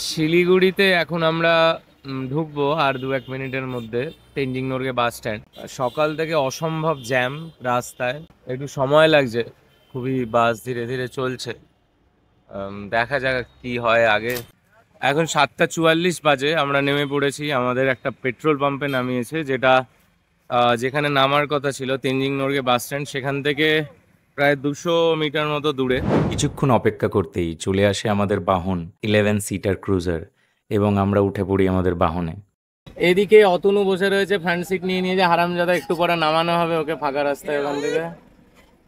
শিলিগুড়িতে এখন আমরা ঢুকবো আর 2-1 মিনিটের মধ্যে তেনজিং নোরগে বাস স্ট্যান্ড। সকাল থেকে অসম্ভব জ্যাম রাস্তায়, একটু সময় লাগছে, খুবই বাস ধীরে ধীরে চলছে। দেখা যাক কি হয় আগে। এখন 7:44 বাজে, আমরা নেমে পড়েছি। আমাদের একটা পেট্রোল পাম্পে নামিয়েছে, যেটা যেখানে নামার কথা ছিল তেনজিং নোরগে বাস স্ট্যান্ড, সেখান থেকে প্রায় 200 মিটার মতো দূরে। কিছুক্ষণ অপেক্ষা করতেই চলে আসে আমাদের বাহন 11 সিটার ক্রুজার, এবং আমরা উঠে পড়ি আমাদের বাহনে। এদিকে অতনু বসে রয়েছে ফ্রন্ট সিট নিয়ে নিয়ে, যে হারামজাদা একটু পরে নামানো হবে ওকে ফাঁকা রাস্তায় ওখান থেকে।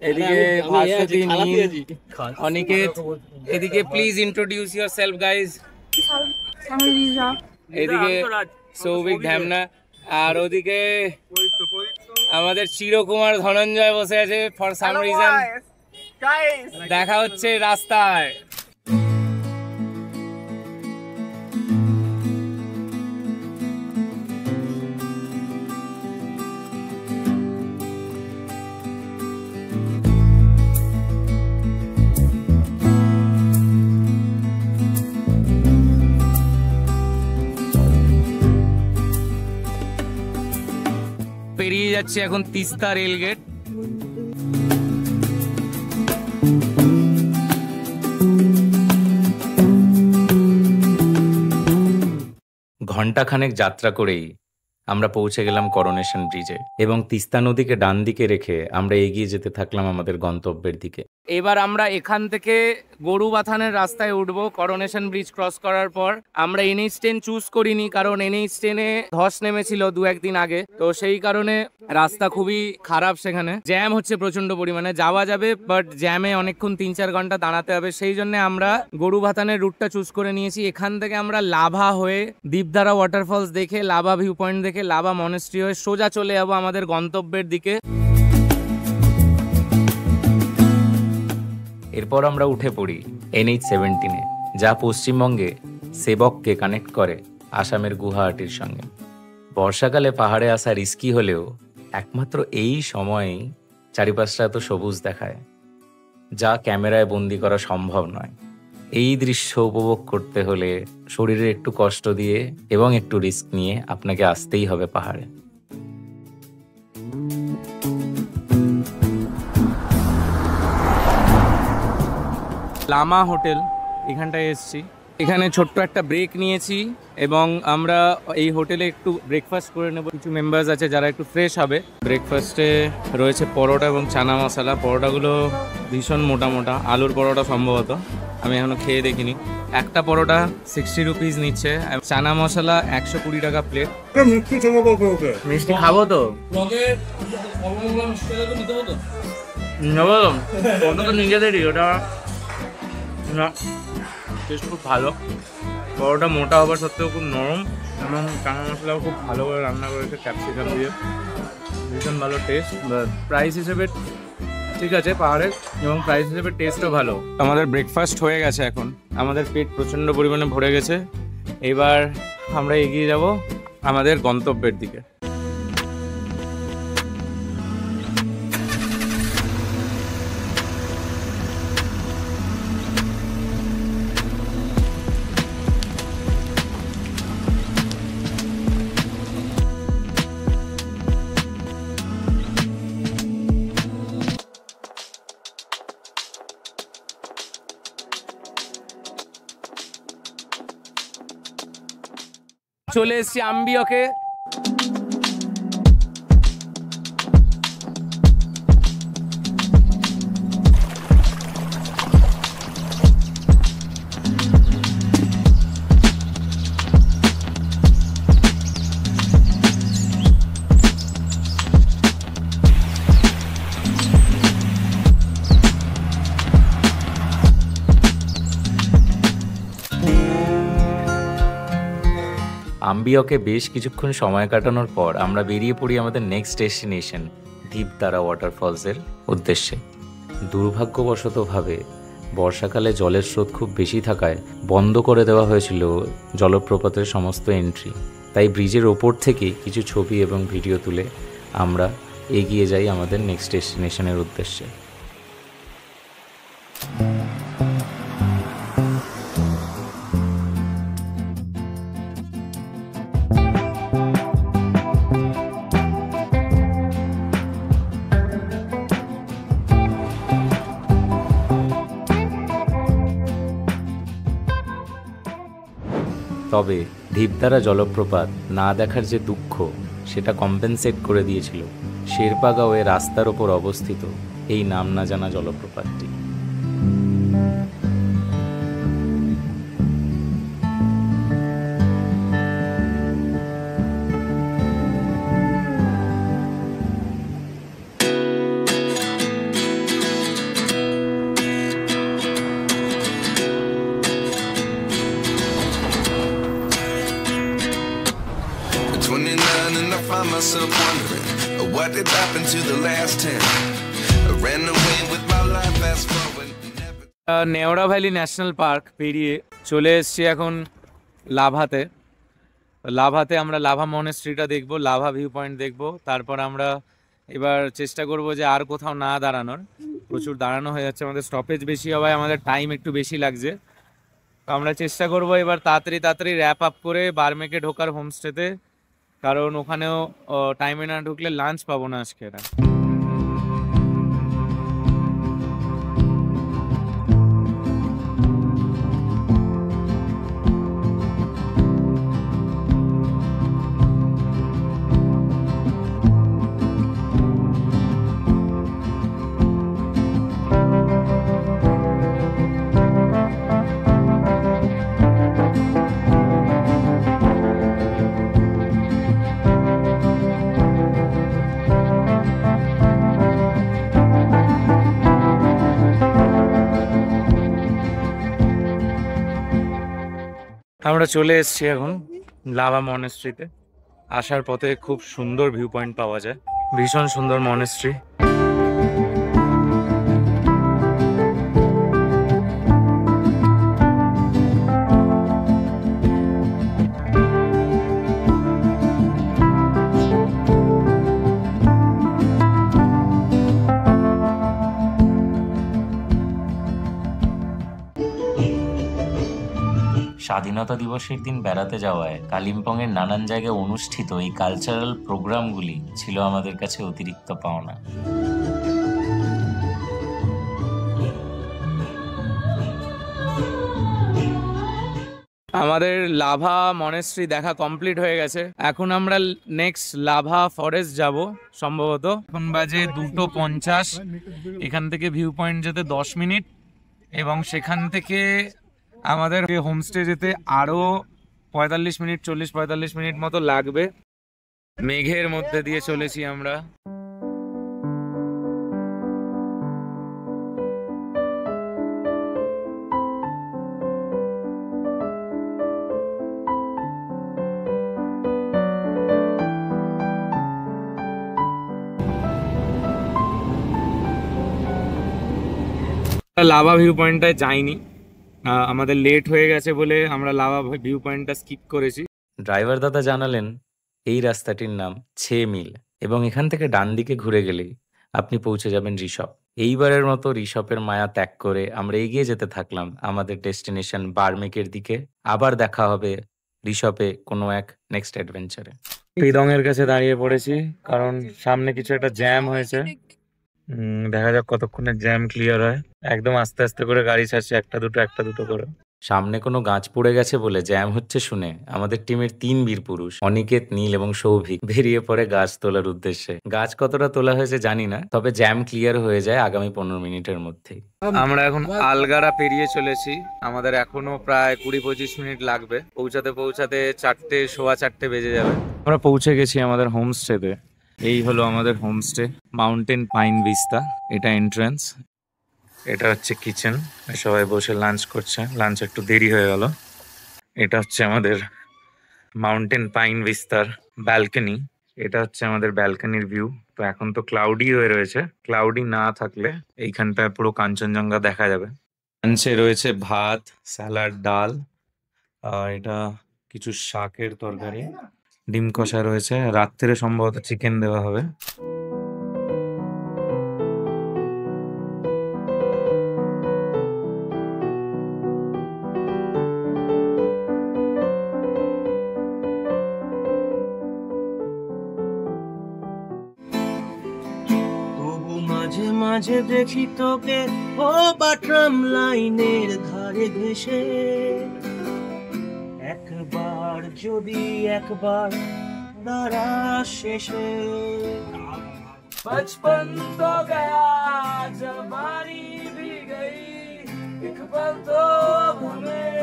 এদিকে ভাস্বতী, নীল, অনিকেত। এদিকে প্লিজ ইন্ট্রোডিউস ইয়োরসেলফ গাইজ। এদিকে সৌভিক ঢ্যামনা, আর ওদিকে আমাদের চিরকুমার ধনঞ্জয় বসে আছে ফর সাম রিজন। দেখা হচ্ছে রাস্তায়। পেরিয়ে যাচ্ছে এখন তিস্তা রেলগেট। ঘন্টাখানেক যাত্রা করেই আমরা পৌঁছে গেলাম করোনেশন ব্রিজে, এবং তিস্তা নদীকে ডান দিকে রেখে আমরা এগিয়ে যেতে থাকলাম আমাদের গন্তব্যের দিকে। এবার আমরা এখান থেকে গরুবাথানের রাস্তায় উঠবো করোনেশন ব্রিজ ক্রস করার পর। আমরা NH10 চুজ করিনি, কারণ NH10-এ ধস নেমেছিল 2-1 দিন আগে, তো সেই কারণে রাস্তা খুবই খারাপ, সেখানে জ্যাম হচ্ছে প্রচন্ড পরিমাণে। যাওয়া যাবে, বাট জ্যামে অনেকক্ষণ 3-4 ঘন্টা দাঁড়াতে হবে, সেই জন্য আমরা গরুবাথানের রুটটা চুজ করে নিয়েছি। এখান থেকে আমরা লাভা হয়ে দীপধারা ওয়াটারফলস দেখে, লাভা ভিউ পয়েন্ট দেখে, লাভা মনেস্ট্রি হয়ে সোজা চলে যাবো আমাদের গন্তব্যের দিকে। এরপর আমরা উঠে পড়ি NH17-এ, যা পশ্চিমবঙ্গে সেবককে কানেক্ট করে আসামের গুয়াহাটির সঙ্গে। বর্ষাকালে পাহাড়ে আসা রিস্কি হলেও একমাত্র এই সময়েই চারিপাশটা এত সবুজ দেখায়, যা ক্যামেরায় বন্দি করা সম্ভব নয়। এই দৃশ্য উপভোগ করতে হলে শরীরে একটু কষ্ট দিয়ে এবং একটু রিস্ক নিয়ে আপনাকে আসতেই হবে পাহাড়ে। লামা হোটেল, এখানটায় এসছি। এখানে ছোট্ট একটা ব্রেক নিয়েছি এবং আমরা এই হোটেলে একটু ব্রেকফাস্ট করে নেব। কিছু মেম্বার্স আছে যারা একটু ফ্রেশ হবে। ব্রেকফাস্টে রয়েছে পরোটা এবং চানা মশলা। পরোটাগুলো ভীষণ মোটা মোটা, আলুর পরোটা সম্ভবত, আমি এখনো খেয়ে দেখিনি। একটা পরোটা 60 রুপিস নিচ্ছে। চানা মশলা 120 টাকা প্লেট। মিষ্টি খাবো তো, ওটা তো নিজেদেরই, ওটা না, টেস্ট খুব ভালো। পরোটা মোটা হবার সত্ত্বেও খুব নরম, এবং চানা মশলাও খুব ভালো করে রান্না করেছে ক্যাপসিকাম দিয়ে, ভীষণ ভালো টেস্ট। প্রাইস হিসেবে ঠিক আছে পাহাড়ের, এবং প্রাইস হিসেবে টেস্টও ভালো। আমাদের ব্রেকফাস্ট হয়ে গেছে, এখন আমাদের পেট প্রচণ্ড পরিমাণে ভরে গেছে। এবার আমরা এগিয়ে যাব আমাদের গন্তব্যের দিকে। চলে এসছি আম্বিয়কে। আম্বিয়কে বেশ কিছুক্ষণ সময় কাটানোর পর আমরা বেরিয়ে পড়ি আমাদের নেক্সট ডেস্টিনেশন দীপধারা ওয়াটারফলসের উদ্দেশ্যে। দুর্ভাগ্যবশতভাবে বর্ষাকালে জলের স্রোত খুব বেশি থাকায় বন্ধ করে দেওয়া হয়েছিল জলপ্রপাতের সমস্ত এন্ট্রি। তাই ব্রিজের ওপর থেকে কিছু ছবি এবং ভিডিও তুলে আমরা এগিয়ে যাই আমাদের নেক্সট ডেস্টিনেশনের উদ্দেশ্যে। তবে ঢিবতারা জলপ্রপাত না দেখার যে দুঃখ সেটা কম্পেনসেট করে দিয়েছিল শেরপাগাঁওয়ে রাস্তার ওপর অবস্থিত এই নাম না জানা জলপ্রপাতটি। Myself wondering what did happen to the last 10. I ran away with my life, fast forward. Neora valley national park পেরিয়ে চলে এসেছি এখন লাভাতে। লাভাতে আমরা লাভা মনেস্ট্রিটা দেখব, লাভা ভিউ পয়েন্ট দেখব, তারপর আমরা এবার চেষ্টা করব যে আর কোথাও না দাঁড়ানোর। প্রচুর দাঁড়ানো হয়ে যাচ্ছে, আমাদের স্টপেজ বেশি হওয়ায় আমাদের টাইম একটু বেশি লাগছে। তো আমরা চেষ্টা করব এবার তাড়াতাড়ি র্যাপ আপ করে বার্মেকে ঢোকার হোমস্টেতে, কারণ ওখানেও টাইমে না ঢুকলে লাঞ্চ পাবো না আজকে। আমরা চলে এসেছি এখন লাভা মনেস্ট্রিতে। আসার পথে খুব সুন্দর ভিউ পয়েন্ট পাওয়া যায়, ভীষণ সুন্দর মনেস্ট্রি। স্বাধীনতা দিবসের দিন বেড়াতে যাওয়ায় কালিম্পংয়ের নানান জায়গায় অনুষ্ঠিত এই কালচারাল প্রোগ্রামগুলি ছিল আমাদের কাছে অতিরিক্ত পাওনা। আমাদের লাভা মনেস্ট্রি দেখা কমপ্লিট হয়ে গেছে। এখন আমরা নেক্সট লাভা ফরেস্ট যাব সম্ভবত। এখন বাজে 2:50। এখান থেকে ভিউ পয়েন্ট যেতে 10 মিনিট, এবং সেখান থেকে আমাদের হোমস্টে যেতে আরো 45 মিনিট, 40-45 মিনিট মতো লাগবে। মেঘের মধ্যে দিয়ে চলেছি আমরা। লাভা ভিউ পয়েন্টটায় যাইনি, আমাদের লেট হয়ে গেছে বলে আমরা লাভা ভিউ পয়েন্টটা স্কিপ করেছি। ড্রাইভার দাদা জানালেন এই রাস্তাটির নাম 6 মিল, এবং এখান থেকে ডান দিকে ঘুরে গেলেই আপনি পৌঁছে যাবেন ঋষভ। এইবারের মতো ঋষভের মায়া ত্যাগ করে আমরা এগিয়ে যেতে থাকলাম আমাদের ডেস্টিনেশন বার্মেকের দিকে। আবার দেখা হবে ঋষভে কোনো এক নেক্সট অ্যাডভেঞ্চারে। পিদং এর কাছে দাঁড়িয়ে পড়েছি, কারণ সামনে কিছু একটা জ্যাম হয়েছে। দেখা যাক কতক্ষণে জ্যাম ক্লিয়ার হয়। একদম আস্তে আস্তে করে গাড়ি ছাড়ছে, একটা দুটো করে। সামনে কোনো গাছ পড়ে গেছে বলে জ্যাম হচ্ছে শুনে আমাদের টিমের 3 বীর পুরুষ অনিকেত, নীল এবং সৌভিক বেরিয়ে পড়ে গাছ তোলার উদ্দেশ্যে। গাছ কতটা তোলা হয়েছে জানি না, তবে জ্যাম ক্লিয়ার হয়ে যায় আগামী 15 মিনিটের মধ্যেই। আমরা এখন আলগারা পেরিয়ে চলেছি, আমাদের এখনো প্রায় 20-25 মিনিট লাগবে পৌঁছাতে। 4:15 বেজে যাবে। আমরা পৌঁছে গেছি আমাদের হোমস্টেতে। এই হলো আমাদের হোমস্টে, মাউন্টেন পাইন ভিস্তা। এটা এন্ট্রান্স, এটা হচ্ছে কিচেন, সবাই বসে লাঞ্চ করছে। লাঞ্চ একটু দেরি হয়ে গেল। এটা হচ্ছে আমাদের মাউন্টেন পাইন ভিস্তার ব্যালকনি। এটা হচ্ছে আমাদের ব্যালকনির ভিউ। তো এখন তো ক্লাউডি হয়ে রয়েছে, ক্লাউডি না থাকলে এইখানটায় পুরো কাঞ্চনজঙ্ঘা দেখা যাবে। লাঞ্চে রয়েছে ভাত, স্যালাড, ডাল, আর এটা কিছু শাকের তরকারি, ডিম কষা রয়েছে। রাত্রে সম্ভবত চিকেন দেওয়া হবে। মাঝে মাঝে দেখি তোকে ও বাট্রাম লাইনের ধারে ঘেসে, একবার যদি একবার দাঁড়া শেষে बचपन तो गया जवानी भी गई एक पल तो हमें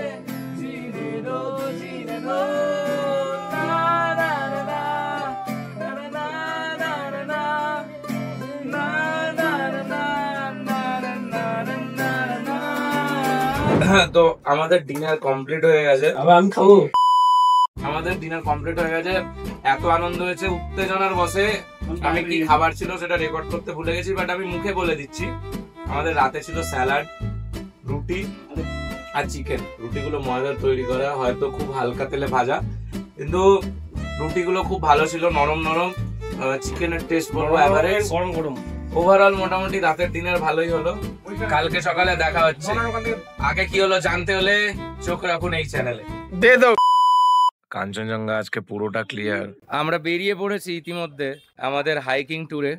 जीने दो ना ना ना ना ना ना ना ना ना ना। তো আমাদের ডিনার কমপ্লিট হয়ে গেছে। আমি খাবো। আমাদের ডিনার কমপ্লিট হয়ে গেছে। এত আনন্দ হয়েছে, উত্তেজনার বসে আমি কি খাবার ছিল সেটা রেকর্ড করতে ভুলে গেছি, বাট আমি মুখে বলে দিচ্ছি। আমাদের রাতে ছিল স্যালাড, রুটি আর চিকেন। রুটিগুলো ময়দার তৈরি করা, হয়তো খুব হালকা তেলে ভাজা, কিন্তু রুটিগুলো খুব ভালো ছিল, নরম নরম। চিকেনের টেস্ট বলবো এভারেজ, গরম গরম। ওভারঅল মোটামুটি রাতের ডিনার ভালোই হলো। কালকে সকালে দেখা হচ্ছে। আগে কি হলো জানতে হলে চোখ রাখুন এই চ্যানেলে। দে দাও। কাঞ্চনজঙ্ঘা আজকে পুরোটা ক্লিয়ার। আমরা বেরিয়ে পড়েছি ইতিমধ্যে আমাদের হাইকিং ট্যুরে।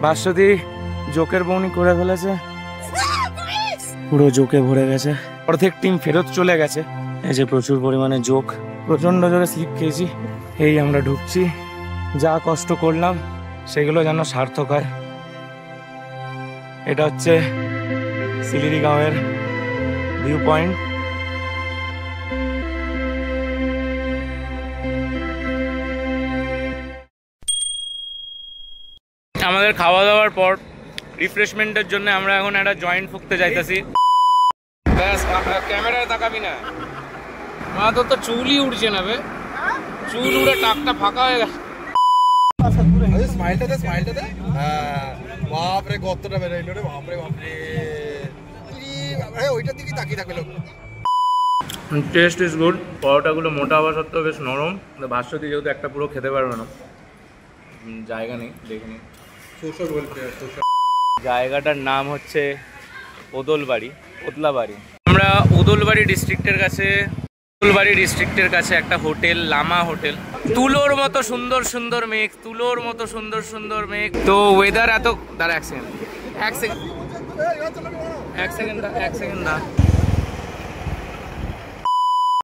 ভাস্বতী জোকের বউনি করে ফেলেছে, পুরো জোকে ভরে গেছে। অর্ধেক টিম ফেরত চলে গেছে। এই যে প্রচুর পরিমাণে জোক, প্রচন্ড জোরে স্লিপ খেয়েছি। এই আমরা ঢুকছি, যা কষ্ট করলাম সেগুলো যেন সার্থক হয়। এটা হচ্ছে সিলিরি গাঁওয়ের ভিউ পয়েন্ট। আমাদের খাওয়া দাওয়ার পর রিফ্রেশমেন্টের জন্য আমরা এখন একটা জয়েন্ট ফুকতে যাইতেছি। ব্যাস, ক্যামেরায় তাকাবি না, মা তোর তো চুলই উঠছে না বে, চুল উড়ে টাকটা ফাঁকা হয়ে গেছে। স্মাইলটা দে। হ্যাঁ, বাপরে কতটা বেরোইলো রে, বাপরে বাপরে। ওইটার দিকে তাকিয়ে থাকবে লোক। Test is good. পরোটাগুলো মোটা হওয়া সত্ত্বেও বেশ নরম। ভাস্বতী যেহেতু একটা পুরো খেতে পারবে না, জায়গা নেই, দেখিনি। জায়গাটার নাম হচ্ছে ওদলবাড়ি, ওদলাবাড়ি। আমরা ওদলবাড়ি ডিস্ট্রিক্টের কাছে একটা হোটেল, লামা হোটেল। তুলোর মতো সুন্দর সুন্দর মেঘ, তুলোর মতো সুন্দর সুন্দর মেঘ। তো ওয়েদার এত, দাঁড়া এক সেকেন্ড।